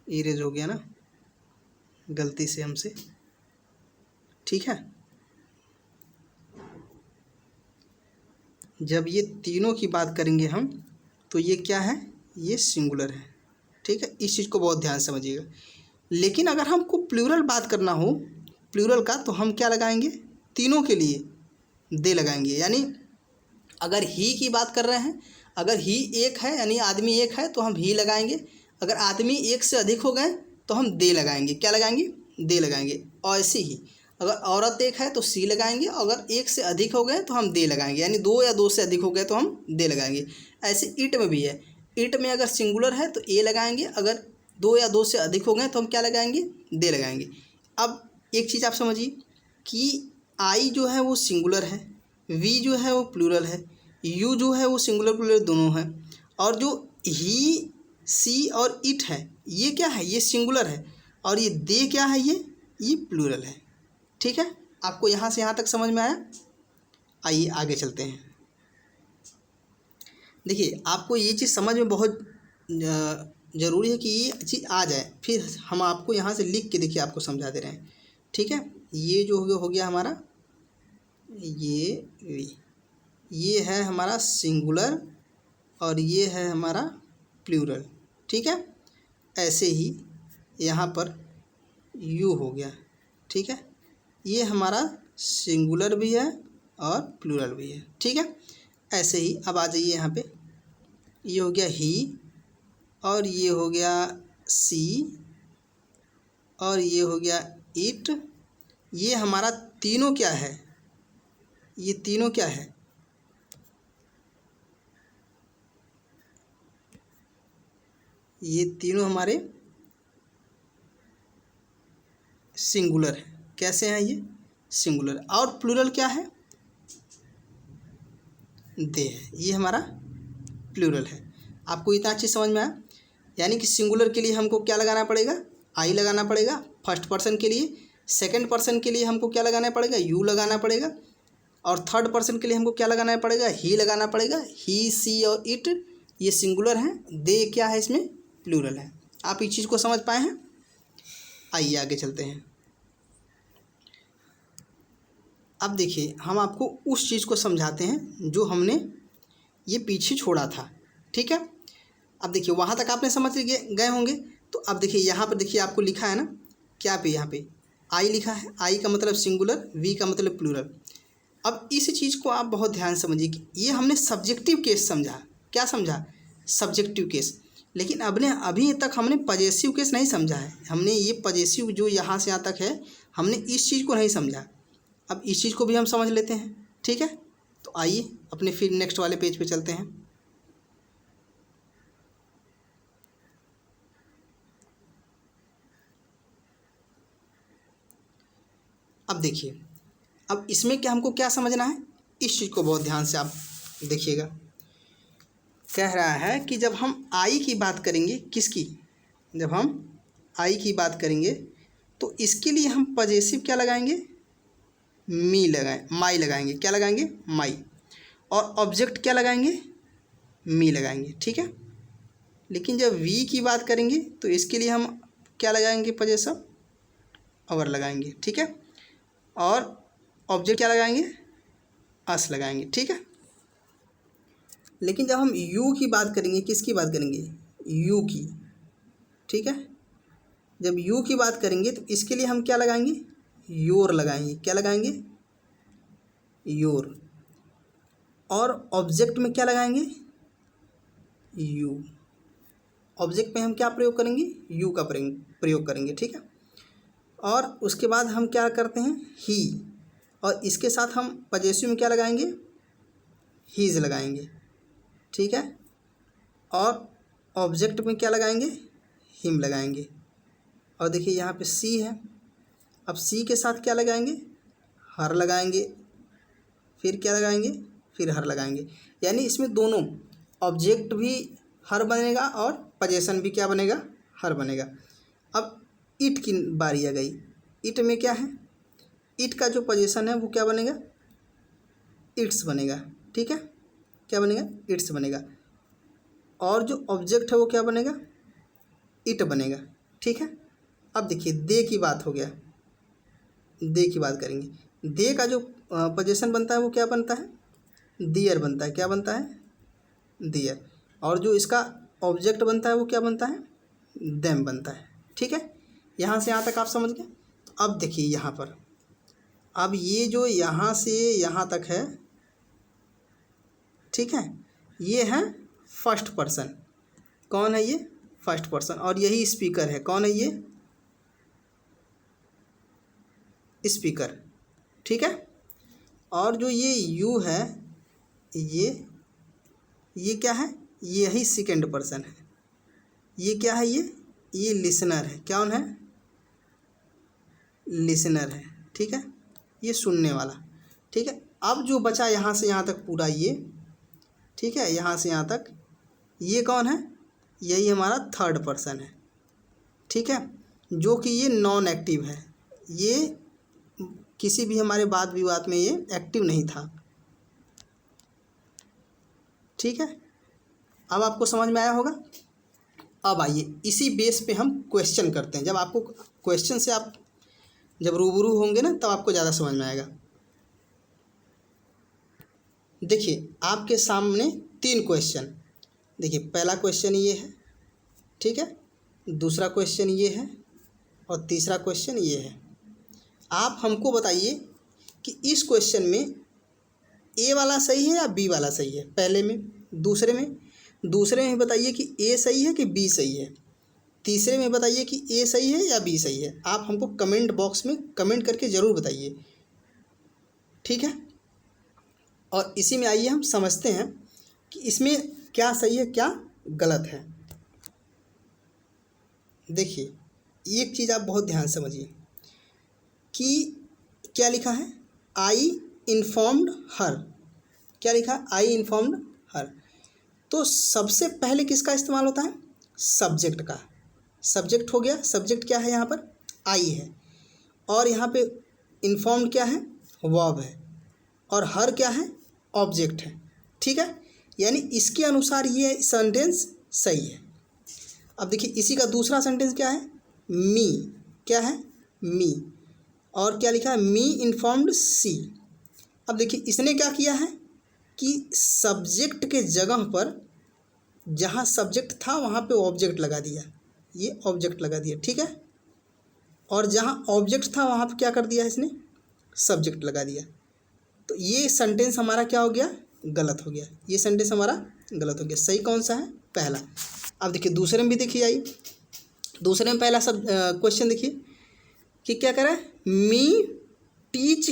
इरेज हो गया ना गलती से हमसे। ठीक है, जब ये तीनों की बात करेंगे हम, तो ये क्या है? ये सिंगुलर है। ठीक है, इस चीज़ को बहुत ध्यान से समझिएगा। लेकिन अगर हमको प्लूरल बात करना हो प्लूरल का, तो हम क्या लगाएंगे, तीनों के लिए दे लगाएंगे। यानी अगर ही की बात कर रहे हैं, अगर ही एक है यानी आदमी एक है तो हम ही लगाएंगे। अगर आदमी एक से अधिक हो गए तो हम दे लगाएंगे। क्या लगाएंगे, दे लगाएंगे। और ऐसे ही अगर औरत एक है तो सी लगाएंगे, अगर एक से अधिक हो गए तो हम दे लगाएंगे, यानी दो या दो से अधिक हो गए तो हम दे लगाएंगे। ऐसे ईट में भी है, ईट में अगर सिंगुलर है तो ए लगाएंगे, अगर दो या दो से अधिक हो गए तो हम क्या लगाएंगे, दे लगाएंगे। अब एक चीज़ आप समझिए कि आई जो है वो सिंगुलर है, वी जो है वो प्लूरल है, यू जो है वो सिंगुलर प्लूरल दोनों है, और जो ही, सी और इट है ये क्या है, ये सिंगुलर है, और ये दे क्या है, ये प्लूरल है। ठीक है, आपको यहाँ से यहाँ तक समझ में आया। आइए आगे चलते हैं। देखिए आपको ये चीज़ समझ में बहुत ज़रूरी है कि ये चीज़ आ जाए, फिर हम आपको यहाँ से लिख के देखिए आपको समझा दे रहे हैं। ठीक है, ये जो हो गया हमारा ये है हमारा सिंगुलर और ये है हमारा प्लूरल। ठीक है, ऐसे ही यहाँ पर यू हो गया। ठीक है, ये हमारा सिंगुलर भी है और प्लूरल भी है। ठीक है, ऐसे ही अब आ जाइए यहाँ पे, ये हो गया ही और ये हो गया सी और ये हो गया इट। ये हमारा तीनों क्या है, ये तीनों क्या है, ये तीनों हमारे सिंगुलर है। कैसे हैं ये, सिंगुलर। और प्लूरल क्या है, दे है, ये हमारा प्लूरल है। आपको इतना अच्छी समझ में आया। यानी कि सिंगुलर के लिए हमको क्या लगाना पड़ेगा, आई लगाना पड़ेगा फर्स्ट पर्सन के लिए, सेकंड पर्सन के लिए हमको क्या लगाना पड़ेगा, यू लगाना पड़ेगा, और थर्ड पर्सन के लिए हमको क्या लगाना पड़ेगा, ही लगाना पड़ेगा। ही, सी और इट ये सिंगुलर हैं, दे क्या है, इसमें प्लूरल है। आप इस चीज़ को समझ पाए हैं। आइए आगे चलते हैं। अब देखिए हम आपको उस चीज़ को समझाते हैं जो हमने ये पीछे छोड़ा था। ठीक है, अब देखिए वहाँ तक आपने समझ गए होंगे। तो अब देखिए यहाँ पर देखिए आपको लिखा है ना, क्या पे, यहाँ पे आई लिखा है। आई का मतलब सिंगुलर, वी का मतलब प्लूरल। अब इस चीज़ को आप बहुत ध्यान समझिए कि ये हमने सब्जेक्टिव केस समझा। क्या समझा, सब्जेक्टिव केस। लेकिन अभी तक हमने पजेसिव केस नहीं समझा है। हमने ये पजेसिव जो यहाँ से यहाँ तक है, हमने इस चीज़ को नहीं समझा। अब इस चीज़ को भी हम समझ लेते हैं। ठीक है, तो आइए अपने फिर नेक्स्ट वाले पेज पे चलते हैं। अब देखिए, अब इसमें क्या हमको क्या समझना है, इस चीज़ को बहुत ध्यान से आप देखिएगा। कह रहा है कि जब हम आई की बात करेंगे, किसकी, जब हम आई की बात करेंगे तो इसके लिए हम पजेसिव क्या लगाएंगे, माई लगाएंगे। क्या लगाएंगे, माई। और ऑब्जेक्ट क्या लगाएंगे, मी लगाएंगे। ठीक है, लेकिन जब वी की बात करेंगे तो इसके लिए हम क्या लगाएंगे, पजेसिव अवर लगाएंगे। ठीक है, और ऑब्जेक्ट क्या लगाएंगे, अस लगाएंगे। ठीक है, लेकिन जब हम यू की बात करेंगे, किसकी बात करेंगे, यू की। ठीक है, जब यू की बात करेंगे तो इसके लिए हम क्या लगाएंगे, योर लगाएंगे। क्या लगाएंगे, योर। और ऑब्जेक्ट में क्या लगाएंगे, यू। ऑब्जेक्ट में हम क्या प्रयोग करेंगे, यू का प्रयोग करेंगे। ठीक है, और उसके बाद हम क्या करते हैं, ही, और इसके साथ हम पजेसिव में क्या लगाएंगे, हीज लगाएंगे। ठीक है, और ऑब्जेक्ट में क्या लगाएंगे, हिम लगाएंगे। और देखिए यहाँ पे सी है, अब सी के साथ क्या लगाएंगे, हर लगाएंगे, फिर क्या लगाएंगे, फिर हर लगाएंगे। यानी इसमें दोनों ऑब्जेक्ट भी हर बनेगा और पजेशन भी क्या बनेगा, हर बनेगा। अब इट की बारी आ गई। इट में क्या है, इट का जो पोजीशन है वो क्या बनेगा, इट्स बनेगा। ठीक है, क्या बनेगा, इट्स बनेगा। और जो ऑब्जेक्ट है वो क्या बनेगा, इट बनेगा। ठीक है, अब देखिए दे की बात हो गया, दे की बात करेंगे। दे का जो पोजीशन बनता है वो क्या बनता है, दियर बनता है। क्या बनता है, दियर। और जो इसका ऑब्जेक्ट बनता है वो क्या बनता है, देम बनता है। ठीक है, यहाँ से यहाँ तक आप समझ गए। अब देखिए यहाँ पर, अब ये जो यहाँ से यहाँ तक है, ठीक है, ये है फर्स्ट पर्सन। कौन है ये? First person. और यही स्पीकर है। कौन है ये? स्पीकर। ठीक है, और जो ये यू है, ये क्या है? यही सेकंड पर्सन है। ये क्या है? ये लिसनर है। कौन है? लिसनर है। ठीक है, ये सुनने वाला। ठीक है, अब जो बचा यहाँ से यहाँ तक पूरा ये, ठीक है, यहाँ से यहाँ तक, ये कौन है? यही हमारा थर्ड पर्सन है। ठीक है, जो कि ये नॉन एक्टिव है। ये किसी भी हमारे वाद विवाद में ये एक्टिव नहीं था। ठीक है, अब आपको समझ में आया होगा। अब आइए इसी बेस पे हम क्वेश्चन करते हैं। जब आपको क्वेश्चन से आप जब रूबरू होंगे ना, तब आपको ज़्यादा समझ में आएगा। देखिए आपके सामने 3 क्वेश्चन। देखिए पहला क्वेश्चन ये है, ठीक है, दूसरा क्वेश्चन ये है, और तीसरा क्वेश्चन ये है। आप हमको बताइए कि इस क्वेश्चन में ए वाला सही है या बी वाला सही है। पहले में, दूसरे में बताइए कि ए सही है कि बी सही है। तीसरे में बताइए कि ए सही है या बी सही है। आप हमको कमेंट बॉक्स में कमेंट करके ज़रूर बताइए। ठीक है, और इसी में आइए हम समझते हैं कि इसमें क्या सही है क्या गलत है। देखिए एक चीज़ आप बहुत ध्यान समझिए कि क्या लिखा है, आई इन्फॉर्म्ड हर। क्या लिखा है? आई इन्फॉर्म्ड हर। तो सबसे पहले किसका इस्तेमाल होता है? सब्जेक्ट का। सब्जेक्ट हो गया। सब्जेक्ट क्या है यहाँ पर? आई है। और यहाँ पे इन्फॉर्म्ड क्या है? वर्ब है। और हर क्या है? ऑब्जेक्ट है। ठीक है, यानी इसके अनुसार ये सेंटेंस सही है। अब देखिए इसी का दूसरा सेंटेंस क्या है? मी। क्या है? मी। और क्या लिखा है? मी इन्फॉर्म्ड सी। अब देखिए इसने क्या किया है कि सब्जेक्ट के जगह पर जहाँ सब्जेक्ट था वहाँ पे ऑब्जेक्ट लगा दिया। ये ऑब्जेक्ट लगा दिया। ठीक है, और जहाँ ऑब्जेक्ट था वहाँ पे क्या कर दिया इसने? सब्जेक्ट लगा दिया। तो ये सेंटेंस हमारा क्या हो गया? गलत हो गया। ये सेंटेंस हमारा गलत हो गया। सही कौन सा है? पहला। अब देखिए दूसरे में भी देखिए, आइए दूसरे में पहला सब क्वेश्चन देखिए कि क्या कह रहा है? मी टीच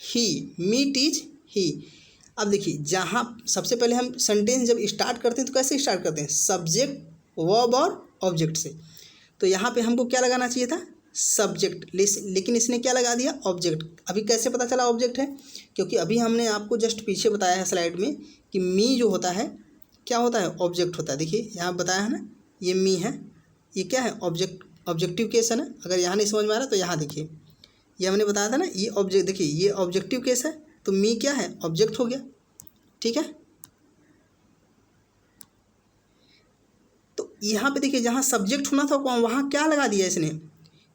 ही। मी टीच ही। अब देखिए जहाँ सबसे पहले हम सेंटेंस जब स्टार्ट करते हैं तो कैसे स्टार्ट करते हैं? सब्जेक्ट, वर्ब और ऑब्जेक्ट से। तो यहाँ पे हमको क्या लगाना चाहिए था? सब्जेक्ट, लेकिन इसने क्या लगा दिया? ऑब्जेक्ट। अभी कैसे पता चला ऑब्जेक्ट है? क्योंकि अभी हमने आपको जस्ट पीछे बताया है स्लाइड में कि मी जो होता है क्या होता है? ऑब्जेक्ट होता है। देखिए यहाँ बताया है ना, ये मी है, ये क्या है? ऑब्जेक्ट, ऑब्जेक्टिव केस है ना। अगर यहाँ नहीं समझ में आ रहा तो यहाँ देखिए, ये हमने बताया था ना, ये ऑब्जेक्ट। देखिए ये ऑब्जेक्टिव केस है, तो मी क्या है? ऑब्जेक्ट हो गया। ठीक है, तो यहाँ पे देखिए जहाँ सब्जेक्ट होना था वहाँ क्या लगा दिया इसने?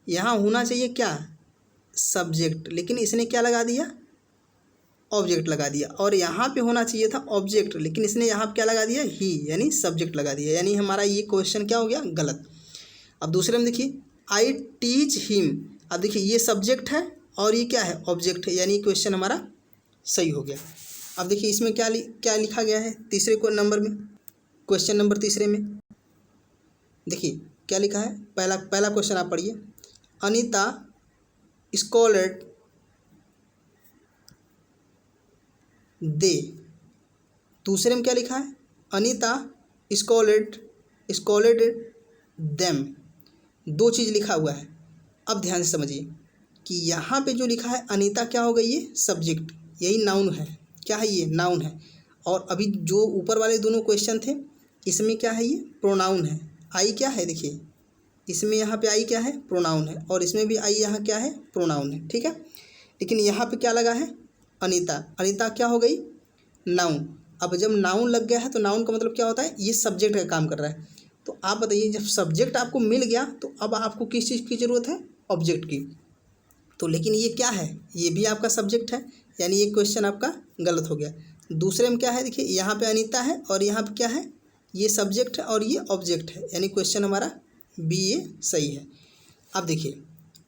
यहाँ होना चाहिए क्या? सब्जेक्ट, लेकिन इसने क्या लगा दिया? ऑब्जेक्ट लगा दिया। और यहाँ पे होना चाहिए था ऑब्जेक्ट, लेकिन इसने यहाँ पे क्या लगा दिया? ही, यानी सब्जेक्ट लगा दिया। यानी हमारा ये क्वेश्चन क्या हो गया? गलत। अब दूसरे में देखिए आई टीच हिम। अब देखिए ये सब्जेक्ट है और ये क्या है? ऑब्जेक्ट है, यानी क्वेश्चन हमारा सही हो गया। अब देखिए इसमें क्या लिखा गया है तीसरे को नंबर में, क्वेश्चन नंबर तीसरे में। देखिए क्या लिखा है? पहला क्वेश्चन आप पढ़िए। अनीता स्कॉलर्ड दे। दूसरे में क्या लिखा है? अनीता स्कॉलर्ड देम। 2 चीज़ लिखा हुआ है। अब ध्यान से समझिए कि यहाँ पे जो लिखा है अनीता क्या हो गई? ये सब्जेक्ट, यही नाउन है। क्या है? ये नाउन है। और अभी जो ऊपर वाले दोनों क्वेश्चन थे इसमें क्या है? ये प्रोनाउन है। आई क्या है? देखिए इसमें यहाँ पे आई क्या है? प्रोनाउन है। और इसमें भी आई यहाँ क्या है? प्रोनाउन है। ठीक है, लेकिन यहाँ पे क्या लगा है? अनीता। अनीता क्या हो गई? नाउन। अब जब नाउन लग गया है तो नाउन का मतलब क्या होता है? ये सब्जेक्ट का काम कर रहा है। तो आप बताइए जब सब्जेक्ट आपको मिल गया तो अब आपको किस चीज़ की ज़रूरत है? ऑब्जेक्ट की। तो लेकिन ये क्या है? ये भी आपका सब्जेक्ट है, यानी ये क्वेश्चन आपका गलत हो गया। दूसरे में क्या है? देखिए यहाँ पे अनीता है और यहाँ पे क्या है? ये सब्जेक्ट है और ये ऑब्जेक्ट है, यानी क्वेश्चन हमारा बी ये सही है। अब देखिए,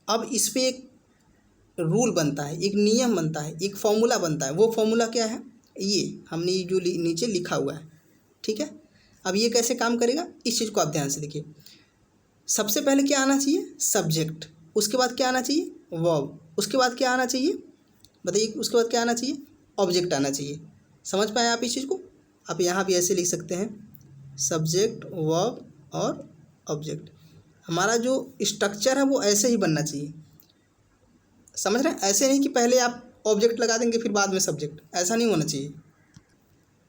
अब इस पे एक रूल बनता है, एक नियम बनता है, एक फॉर्मूला बनता है। वो फॉर्मूला क्या है? ये हमने जो नीचे लिखा हुआ है, ठीक है। अब ये कैसे काम करेगा, इस चीज़ को आप ध्यान से देखिए। सबसे पहले क्या आना चाहिए? सब्जेक्ट। उसके बाद क्या आना चाहिए? वर्ब। उसके बाद क्या आना चाहिए? बताइए, उसके बाद क्या आना चाहिए? ऑब्जेक्ट आना चाहिए। समझ पाए आप इस चीज़ को? आप यहाँ भी ऐसे लिख सकते हैं, सब्जेक्ट, वर्ब और ऑब्जेक्ट। हमारा जो स्ट्रक्चर है वो ऐसे ही बनना चाहिए, समझ रहे हैं? ऐसे नहीं कि पहले आप ऑब्जेक्ट लगा देंगे फिर बाद में सब्जेक्ट, ऐसा नहीं होना चाहिए।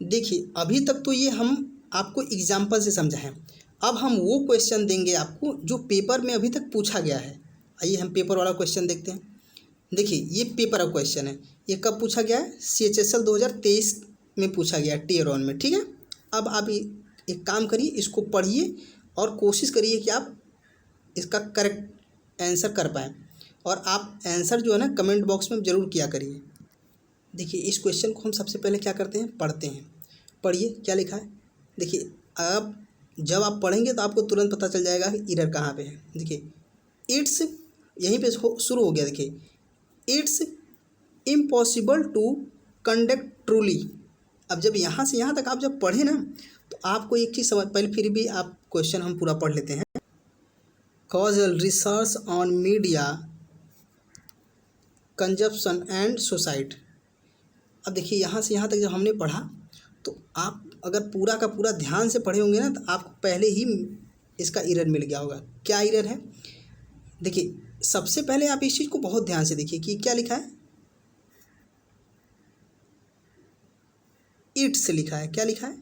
देखिए, अभी तक तो ये हम आपको एग्जाम्पल से समझाएं। अब हम वो क्वेश्चन देंगे आपको जो पेपर में अभी तक पूछा गया है। आइए हम पेपर वाला क्वेश्चन देखते हैं। देखिए, ये पेपर का क्वेश्चन है। ये कब पूछा गया है? CHSL 2023 में पूछा गया है, टियर 1 में, ठीक है। अब आप एक काम करिए, इसको पढ़िए और कोशिश करिए कि आप इसका करेक्ट आंसर कर पाएँ। और आप आंसर जो है ना कमेंट बॉक्स में ज़रूर किया करिए। देखिए, इस क्वेश्चन को हम सबसे पहले क्या करते हैं? पढ़ते हैं। पढ़िए क्या लिखा है। देखिए, अब जब आप पढ़ेंगे तो आपको तुरंत पता चल जाएगा कि एरर कहाँ पे है। देखिए, इट्स यहीं पे शुरू हो गया। देखिए, it's impossible to conduct truly. अब जब यहाँ से यहाँ तक आप जब पढ़े ना तो आपको एक चीज़ समझ, पहले फिर भी आप क्वेश्चन हम पूरा पढ़ लेते हैं। Causal research on media consumption and society. अब देखिए, यहाँ से यहाँ तक जब हमने पढ़ा तो आप अगर पूरा का पूरा ध्यान से पढ़े होंगे ना तो आपको पहले ही इसका एरर मिल गया होगा। क्या एरर है? देखिए, सबसे पहले आप इस चीज़ को बहुत ध्यान से देखिए कि क्या लिखा है। इट्स लिखा है। क्या लिखा है?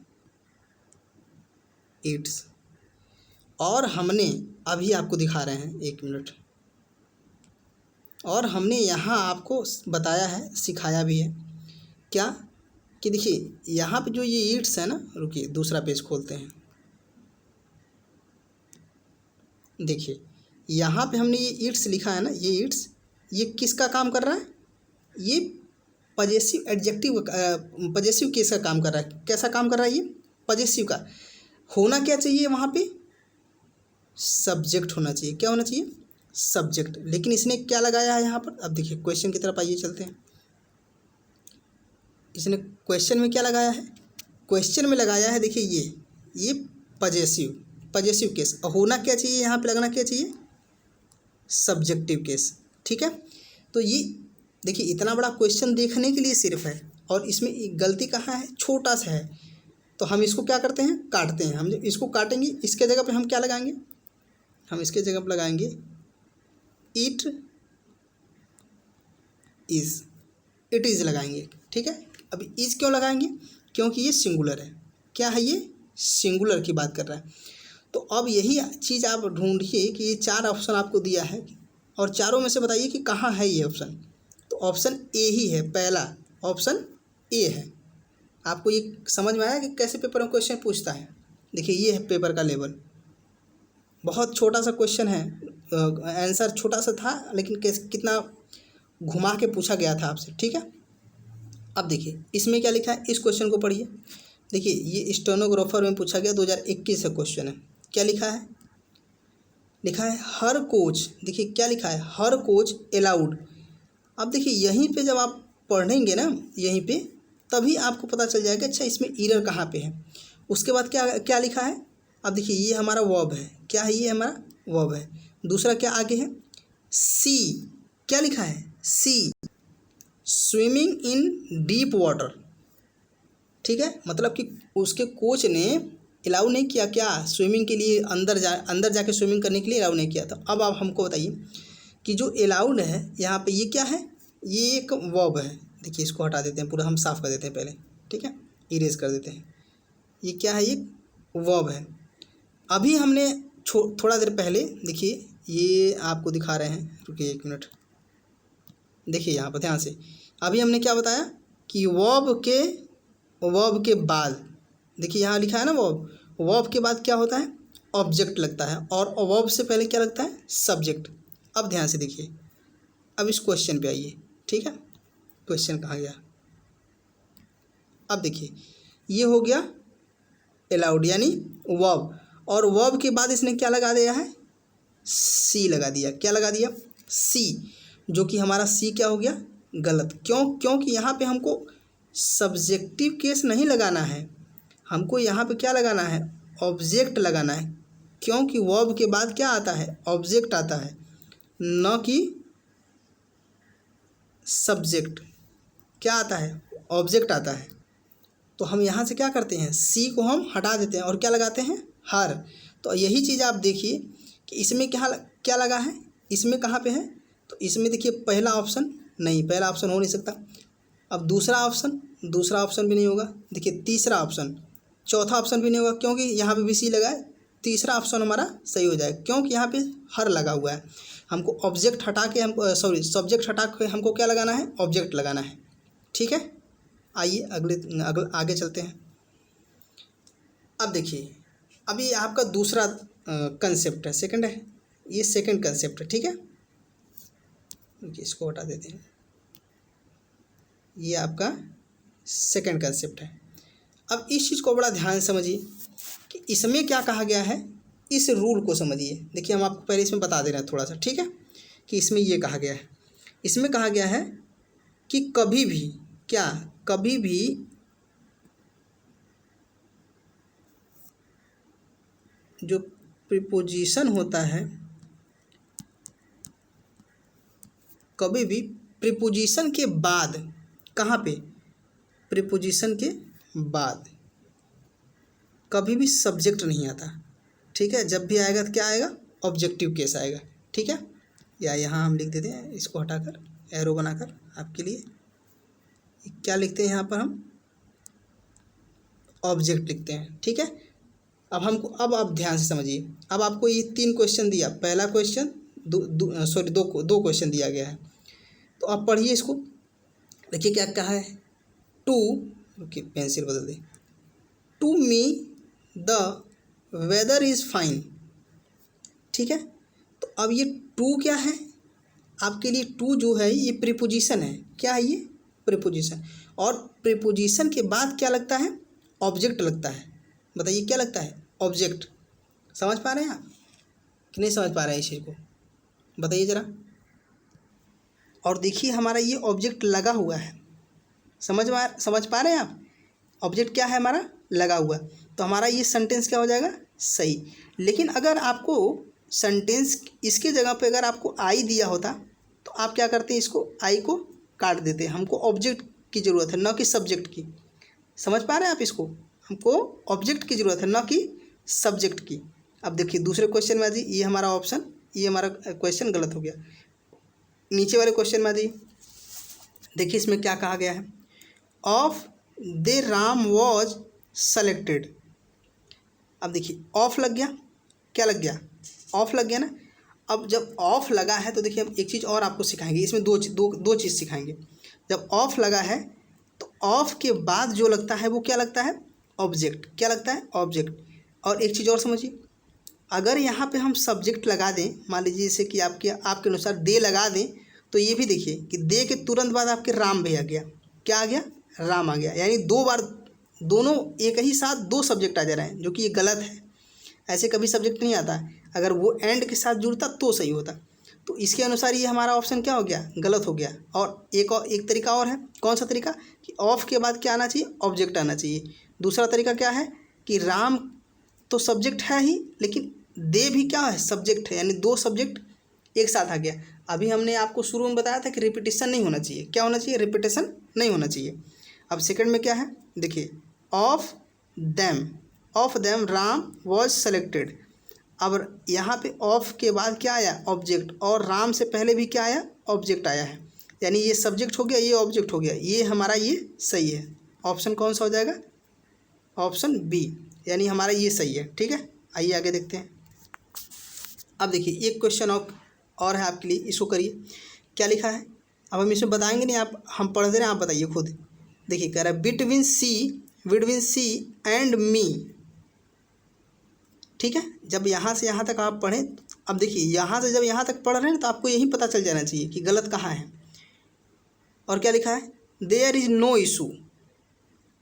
इट्स। और हमने अभी आपको दिखा रहे हैं, एक मिनट, और हमने यहाँ आपको बताया है, सिखाया भी है क्या कि देखिए यहाँ पे जो ये ईट्स है ना, रुकिए दूसरा पेज खोलते हैं। देखिए, यहाँ पे हमने ये ईट्स लिखा है ना, ये ईट्स, ये किसका काम कर रहा है? ये पजेसिव एडजेक्टिव, पजेसिव केस का काम कर रहा है। कैसा काम कर रहा है? ये पजेसिव का। होना क्या चाहिए वहाँ पे? सब्जेक्ट होना चाहिए। क्या होना चाहिए? सब्जेक्ट। लेकिन इसने क्या लगाया है यहाँ पर? अब देखिए क्वेश्चन की तरफ आइए, चलते हैं। इसने क्वेश्चन में क्या लगाया है? क्वेश्चन में लगाया है, देखिए ये पजेसिव केस। होना क्या चाहिए यहाँ पे? लगना क्या चाहिए? सब्जेक्टिव केस, ठीक है। तो ये देखिए, इतना बड़ा क्वेश्चन देखने के लिए सिर्फ है और इसमें गलती कहाँ है? छोटा सा है। तो हम इसको क्या करते हैं? काटते हैं। हम जब इसको काटेंगे, इसके जगह पे हम क्या लगाएंगे? हम इसके जगह पे लगाएंगे इट इज़ लगाएंगे, ठीक है। अब इज़ क्यों लगाएंगे? क्योंकि ये सिंगुलर है। क्या है? ये सिंगुलर की बात कर रहा है। तो अब यही चीज़ आप ढूंढिए कि ये 4 ऑप्शन आपको दिया है और चारों में से बताइए कि कहाँ है ये ऑप्शन। तो ऑप्शन ए ही है, पहला ऑप्शन ए है। आपको ये समझ में आया कि कैसे पेपर में क्वेश्चन पूछता है? देखिए, ये है पेपर का लेवल। बहुत छोटा सा क्वेश्चन है, आंसर छोटा सा था लेकिन कितना घुमा के पूछा गया था आपसे, ठीक है। अब देखिए, इसमें क्या लिखा है? इस क्वेश्चन को पढ़िए। देखिए, ये स्टेनोग्राफर में पूछा गया, 2021 का क्वेश्चन है। क्या लिखा है? लिखा है हर कोच। देखिए क्या लिखा है? हर कोच अलाउड। अब देखिए, यहीं पे जब आप पढ़ेंगे ना, यहीं पे, तभी आपको पता चल जाएगा अच्छा इसमें एरर कहाँ पे है। उसके बाद क्या क्या लिखा है? अब देखिए, ये हमारा वर्ब है। क्या है? ये हमारा वर्ब है। दूसरा क्या आगे है? सी। क्या लिखा है? सी, स्विमिंग इन डीप वाटर, ठीक है। मतलब कि उसके कोच ने अलाउ नहीं किया, क्या? स्विमिंग के लिए अंदर जाके स्विमिंग करने के लिए अलाउ नहीं किया था। अब आप हमको बताइए कि जो अलाउड है यहाँ पे, ये क्या है? ये एक वर्ब है। देखिए, इसको हटा देते हैं, पूरा हम साफ़ कर देते हैं पहले, ठीक है, इरेज कर देते हैं। ये क्या है? ये वर्ब है। अभी हमने थोड़ा देर पहले, देखिए ये आपको दिखा रहे हैं, रुकिए एक मिनट, देखिए यहाँ पर ध्यान से। अभी हमने क्या बताया कि वर्ब के बाद, देखिए यहाँ लिखा है ना वर्ब के बाद क्या होता है? ऑब्जेक्ट लगता है, और वर्ब से पहले क्या लगता है? सब्जेक्ट। अब ध्यान से देखिए, अब इस क्वेश्चन पे आइए, ठीक है। क्वेश्चन कहाँ गया? अब देखिए, ये हो गया अलाउड यानी वर्ब, और वर्ब के बाद इसने क्या लगा दिया है? सी लगा दिया। क्या लगा दिया? सी, जो कि हमारा सी क्या हो गया? गलत। क्योंकि यहाँ पे हमको सब्जेक्टिव केस नहीं लगाना है, हमको यहाँ पे क्या लगाना है? ऑब्जेक्ट लगाना है। क्योंकि वर्ब के बाद क्या आता है? ऑब्जेक्ट आता है, न कि सब्जेक्ट। क्या आता है? ऑब्जेक्ट आता है। तो हम यहाँ से क्या करते हैं? सी को हम हटा देते हैं और क्या लगाते हैं? हर। तो यही चीज़ आप देखिए कि इसमें क्या लगा है, इसमें कहाँ पे है? तो इसमें देखिए पहला ऑप्शन नहीं, पहला ऑप्शन हो नहीं सकता। अब दूसरा ऑप्शन भी नहीं होगा। देखिए तीसरा ऑप्शन, चौथा ऑप्शन भी नहीं होगा, क्योंकि यहाँ पे भी सी लगा है। तीसरा ऑप्शन हमारा सही हो जाएगा, क्योंकि यहाँ पे हर लगा हुआ है। हमको ऑब्जेक्ट हटा के सब्जेक्ट हटा के हमको क्या लगाना है? ऑब्जेक्ट लगाना है। ठीक है, आइए आगे चलते हैं। अब देखिए, अभी आपका दूसरा कंसेप्ट है, सेकंड है, ये सेकंड कंसेप्ट है। ठीक है, इसको हटा देते हैं, ये आपका सेकंड कंसेप्ट है। अब इस चीज़ को बड़ा ध्यान से समझिए कि इसमें क्या कहा गया है, इस रूल को समझिए। देखिए हम आपको पहले इसमें बता दे रहे हैं थोड़ा सा, ठीक है, कि इसमें ये कहा गया है, इसमें कहा गया है कि कभी भी जो प्रीपोजिशन होता है, कभी भी प्रीपोजिशन के बाद, कहाँ पे? प्रीपोजिशन के बाद कभी भी सब्जेक्ट नहीं आता। ठीक है, जब भी आएगा तो क्या आएगा? ऑब्जेक्टिव केस आएगा। ठीक है, या यहाँ हम लिख देते हैं, इसको हटाकर एरो बनाकर आपके लिए क्या लिखते हैं, यहाँ पर हम ऑब्जेक्ट लिखते हैं। ठीक है, अब आप ध्यान से समझिए। अब आपको ये 3 क्वेश्चन दिया, पहला क्वेश्चन दो क्वेश्चन दिया गया है, तो आप पढ़िए इसको। देखिए क्या कहा है, पेंसिल बदल दे, to me the weather is fine. ठीक है, तो अब ये टू क्या है आपके लिए? टू जो है ये प्रीपोजिशन है। क्या है ये? प्रीपोजिशन। और प्रीपोजिशन के बाद क्या लगता है? ऑब्जेक्ट लगता है। बताइए क्या लगता है? ऑब्जेक्ट। समझ पा रहे हैं आप कि नहीं समझ पा रहे हैं इस चीज़ को? बताइए ज़रा। और देखिए हमारा ये ऑब्जेक्ट लगा हुआ है, समझ पा रहे हैं आप? ऑब्जेक्ट क्या है हमारा? लगा हुआ। तो हमारा ये सेंटेंस क्या हो जाएगा? सही। लेकिन अगर आपको सेंटेंस इसके जगह पे अगर आपको आई दिया होता तो आप क्या करते हैं? इसको आई को काट देते हैं। हमको ऑब्जेक्ट की ज़रूरत है, न कि सब्जेक्ट की। समझ पा रहे हैं आप इसको? हमको ऑब्जेक्ट की ज़रूरत है, न कि सब्जेक्ट की। अब देखिए दूसरे क्वेश्चन में आ जी, ये हमारा ऑप्शन, ये हमारा क्वेश्चन गलत हो गया। नीचे वाले क्वेश्चन में आ जी, देखिए इसमें क्या कहा गया है, of they Ram was selected. अब देखिए ऑफ लग गया, क्या लग गया? ऑफ लग गया ना। अब जब ऑफ लगा है तो देखिए हम एक चीज़ और आपको सिखाएंगे, इसमें दो चीज़ सिखाएंगे। जब ऑफ लगा है तो ऑफ के बाद जो लगता है वो क्या लगता है? ऑब्जेक्ट। क्या लगता है? ऑब्जेक्ट। और एक चीज़ और समझिए, अगर यहाँ पे हम सब्जेक्ट लगा दें, मान लीजिए जैसे कि आपके अनुसार दे लगा दें, तो ये भी देखिए कि दे के तुरंत बाद आपके राम भी आ गया। क्या आ गया? राम आ गया। यानी 2 बार दोनों एक ही साथ 2 सब्जेक्ट आ जा रहे हैं, जो कि ये गलत है। ऐसे कभी सब्जेक्ट नहीं आता है, अगर वो एंड के साथ जुड़ता तो सही होता। तो इसके अनुसार ये हमारा ऑप्शन क्या हो गया? गलत हो गया। और एक तरीका और है, कौन सा तरीका? कि ऑफ के बाद क्या आना चाहिए? ऑब्जेक्ट आना चाहिए। दूसरा तरीका क्या है कि राम तो सब्जेक्ट है ही, लेकिन दे भी क्या है? सब्जेक्ट है। यानी 2 सब्जेक्ट एक साथ आ गया। अभी हमने आपको शुरू में बताया था कि रिपीटेशन नहीं होना चाहिए। क्या होना चाहिए? रिपीटेशन नहीं होना चाहिए। अब सेकंड में क्या है, देखिए of them Ram was selected. अब यहाँ पे ऑफ के बाद क्या आया? ऑब्जेक्ट। और राम से पहले भी क्या आया? ऑब्जेक्ट आया है। यानी ये सब्जेक्ट हो गया, ये ऑब्जेक्ट हो गया। ये हमारा ये सही है। ऑप्शन कौन सा हो जाएगा? ऑप्शन बी, यानी हमारा ये सही है। ठीक है, आइए आगे देखते हैं। अब देखिए एक क्वेश्चन और है आपके लिए, इसको करिए। क्या लिखा है? अब हम इसमें बताएंगे नहीं, हम पढ़ दे रहे हैं, आप बताइए खुद। देखिए कह रहा है बिटवीन सी एंड मी। ठीक है, जब यहाँ से यहाँ तक आप पढ़ें, अब देखिए यहाँ से जब यहाँ तक पढ़ रहे हैं तो आपको यही पता चल जाना चाहिए कि गलत कहाँ है। और क्या लिखा है? There is no issue.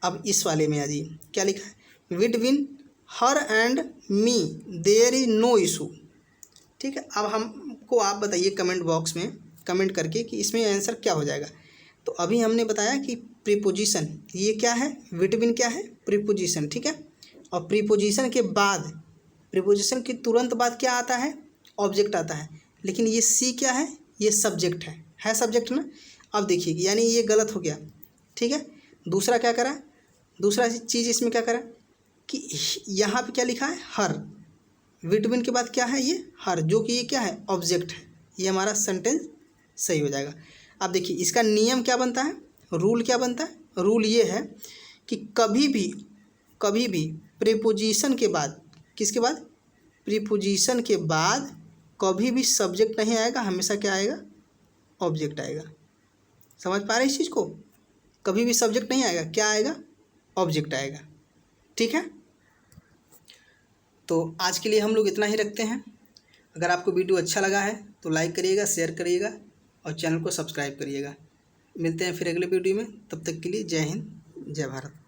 अब इस वाले में आ जाइए, क्या लिखा है? Between her and me there is no issue. ठीक है। अब हमको आप बताइए कमेंट बॉक्स में कमेंट करके कि इसमें आंसर क्या हो जाएगा। तो अभी हमने बताया कि प्रीपोजिशन ये क्या है, विटामिन क्या है, प्रीपोजिशन, ठीक है। और प्रीपोजिशन के बाद, प्रीपोजिशन के तुरंत बाद क्या आता है, ऑब्जेक्ट आता है। लेकिन ये सी क्या है, ये सब्जेक्ट है सब्जेक्ट ना। अब देखिए यानी ये गलत हो गया, ठीक है। दूसरा क्या करा, दूसरा चीज़ इसमें क्या करा कि यहाँ पे क्या लिखा है, हर, विटामिन के बाद क्या है, ये हर, जो कि ये क्या है, ऑब्जेक्ट है। ये हमारा सेंटेंस सही हो जाएगा। अब देखिए इसका नियम क्या बनता है, रूल क्या बनता है। रूल ये है कि कभी भी प्रीपोजिशन के बाद, किसके बाद, प्रीपोजिशन के बाद कभी भी सब्जेक्ट नहीं आएगा, हमेशा क्या आएगा, ऑब्जेक्ट आएगा। समझ पा रहे इस चीज़ को, कभी भी सब्जेक्ट नहीं आएगा, क्या आएगा, ऑब्जेक्ट आएगा, ठीक है। तो आज के लिए हम लोग इतना ही रखते हैं। अगर आपको वीडियो अच्छा लगा है तो लाइक करिएगा, शेयर करिएगा और चैनल को सब्सक्राइब करिएगा। मिलते हैं फिर अगले वीडियो में, तब तक के लिए जय हिंद, जय भारत।